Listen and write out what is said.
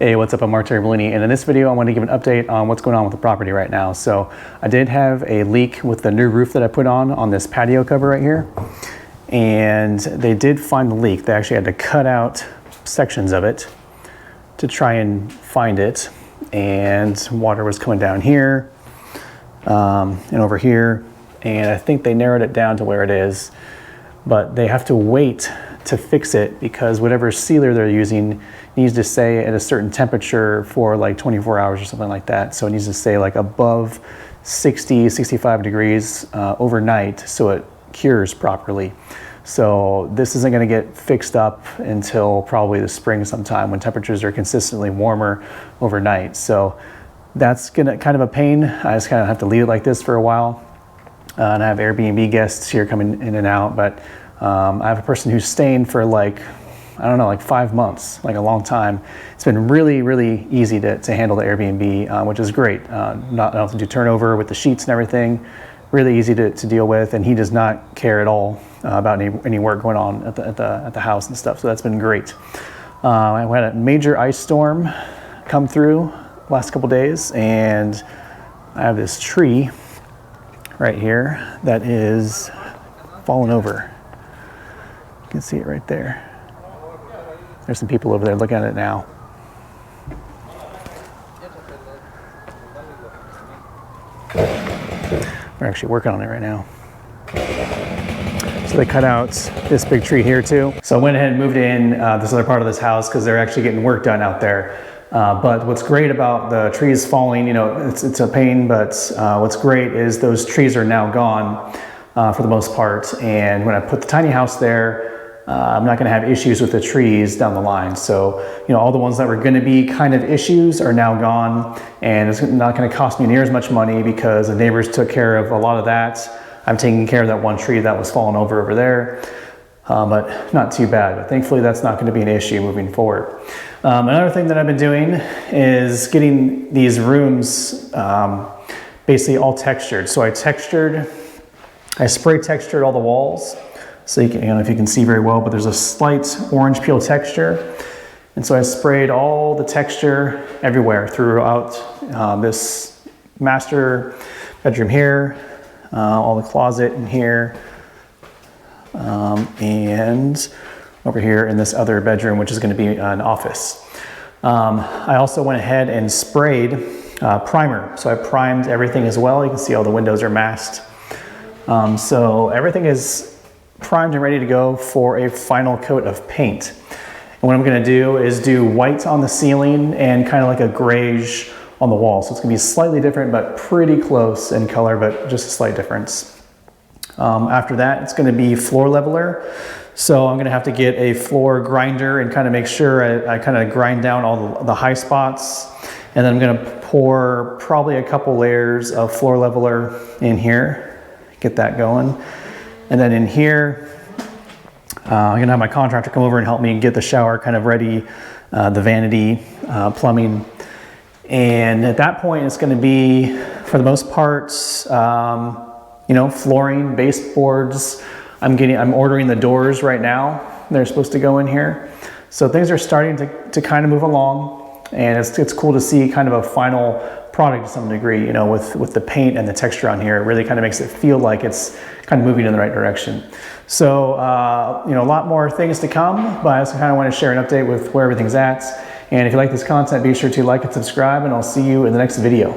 Hey, what's up? I'm Mark Terbolini, and in this video I want to give an update on what's going on with the property right now. So I did have a leak with the new roof that I put on this patio cover right here, and they did find the leak. They actually had to cut out sections of it to try and find it, and water was coming down here and over here, and I think they narrowed it down to where it is, but they have to wait to fix it because whatever sealer they're using needs to stay at a certain temperature for like 24 hours or something like that. So it needs to stay like above 60, 65 degrees overnight so it cures properly. So this isn't going to get fixed up until probably the spring sometime when temperatures are consistently warmer overnight. So that's gonna kind of a pain. I just kind of have to leave it like this for a while. And I have Airbnb guests here coming in and out, but I have a person who's staying for like, I don't know, like 5 months, like a long time. It's been really, really easy to handle the Airbnb, which is great. Not have to do turnover with the sheets and everything. Really easy to deal with, and he does not care at all about any work going on at the house and stuff. So that's been great. I had a major ice storm come through last couple days, and I have this tree right here that is fallen over. You can see it right there. There's some people over there looking at it now. We're actually working on it right now. So they cut out this big tree here too. So I went ahead and moved in this other part of this house because they're actually getting work done out there. But what's great about the trees falling, you know, it's a pain, but what's great is those trees are now gone for the most part. And when I put the tiny house there, I'm not going to have issues with the trees down the line. So, you know, all the ones that were going to be kind of issues are now gone, and it's not going to cost me near as much money because the neighbors took care of a lot of that. I'm taking care of that one tree that was falling over there, but not too bad. But thankfully, that's not going to be an issue moving forward. Another thing that I've been doing is getting these rooms basically all textured. So I spray textured all the walls. So you don't know if you can see very well, but there's a slight orange peel texture. And so I sprayed all the texture everywhere throughout this master bedroom here, all the closet in here, and over here in this other bedroom, which is going to be an office. I also went ahead and sprayed primer. So I primed everything as well. You can see all the windows are masked. So everything is primed and ready to go for a final coat of paint. And what I'm going to do is do white on the ceiling and kind of like a grayish on the wall. So it's going to be slightly different, but pretty close in color, but just a slight difference. After that, it's going to be floor leveler. So I'm going to have to get a floor grinder and kind of make sure I kind of grind down all the high spots. And then I'm going to pour probably a couple layers of floor leveler in here, get that going. And then in here, I'm gonna have my contractor come over and help me get the shower kind of ready, the vanity, plumbing. And at that point, it's gonna be, for the most part, you know, flooring, baseboards. I'm ordering the doors right now. They're supposed to go in here. So things are starting to kind of move along, and it's cool to see kind of a final product to some degree, you know, with the paint and the texture on here. It really kind of makes it feel like it's kind of moving in the right direction. So, you know, a lot more things to come, but I also kind of want to share an update with where everything's at. And if you like this content, be sure to like and subscribe, and I'll see you in the next video.